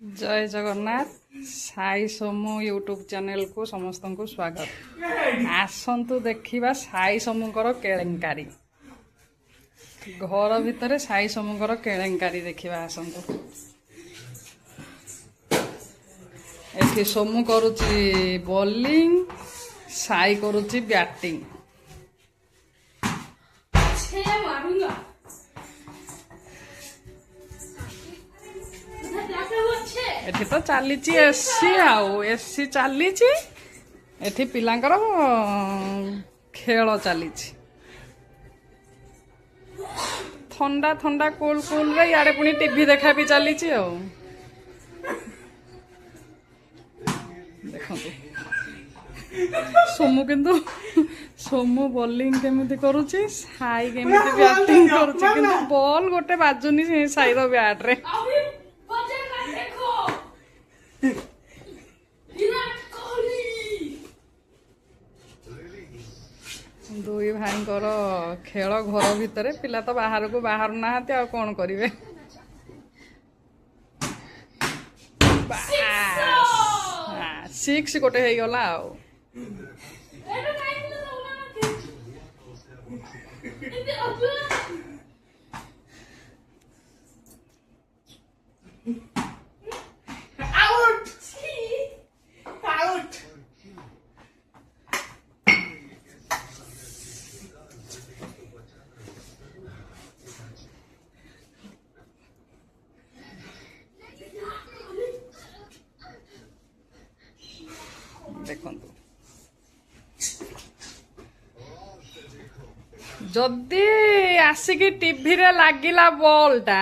जय Jagannath Sai Somu YouTube channel को समस्त को स्वागत। आसतु देखा साई सोमूकर केलेंकारी घर भितर साई सोमूकर केलेंकारी देखा आसतु। एठी सोमू करुची बॉलिंग साई करुची बैटिंग। एठी तो चली एसी एसी चली एठी पिलांकर खेल चली ठंडा ठंडा कूल कूल रे यारे पुणी टीवी देखा भी चली देखो सोमू किंतु सोमू बॉलिंग केमिति करुची साई केमिति बैटिंग करुची किंतु बॉल गोटे बाजुनी साई रो बैट रे। दुई भाई खेल घर भितर पिला तो बाहर को बाहर नहाते आ कौन करेंगे। सिक्स गोटे हो गला देखु जदि आसिकी टीवी रे लागिला बॉलटा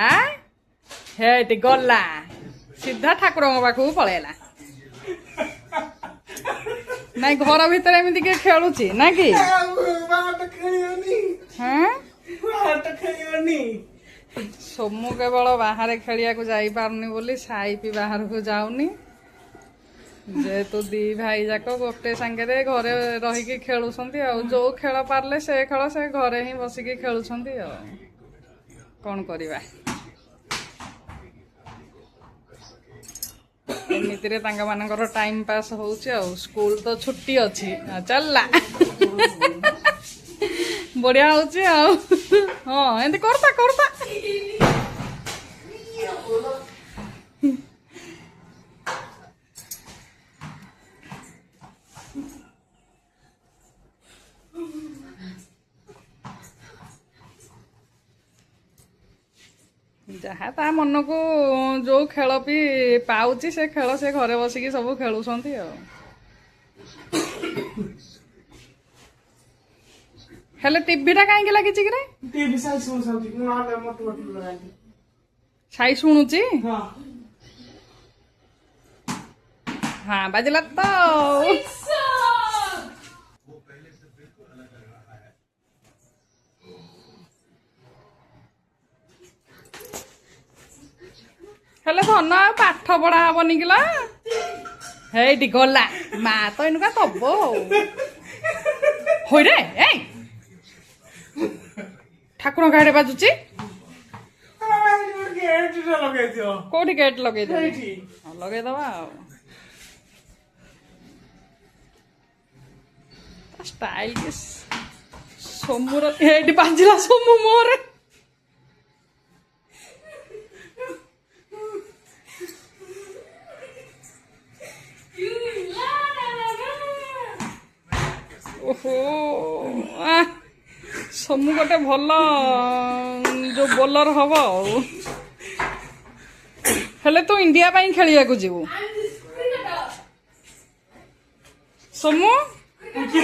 हेटी गला सीधा ठाकुर पाखु पळेला नाई घर भितर एमती के खेलुची ना कि सोमू केवल बाहर खेलिया को जाई पारनी बोली साई भी बाहर को जाऊनी जेहेतु दी भाई जाक गोटे सांगे घरे रही खेलुंट जो खेल पार्ले से खेल से घरे ही बसिकी खेलुंट कौन करवा एमिति रे टाइम पास होउछि स्कूल तो छुट्टी अच्छी चलला बढ़िया होउछि हाँ एंती करता करता जहाँ ता मन को जो खेल भी पाउची से खेल से घरे बसिकी सब खेलुंट हेले टीवी टा कहीं लगी टीवी साई शुणुची हाँ बाजिला तो हेले धन पाठ पढ़ा हेनी कि हेटी गला माँ तो इनुका तब हो रे ठाकुर गाड़े बाजुची कौटी गेट लगे लगेदबा स्टाइल सोमूर हेटी बाजिला सोमू मोरे ओहो सोमू गोटे भल जो बोलर हम हेले तू इंडिया पाई खेलिया को जीवु सोमू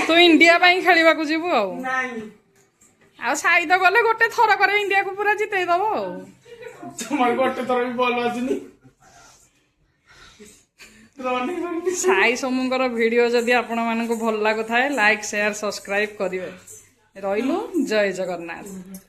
तू इंडिया पाई खेलिया को जीवु आ साई तो गले गोटे थर करे इंडिया को पूरा जिते दब गोटे थर भी बॉल बाजुनी साई सोमूंकर वीडियो जदि आपण मानक भल लागु थाए लाइक शेयर सब्सक्राइब करिवे। रहिलु जय जगन्नाथ।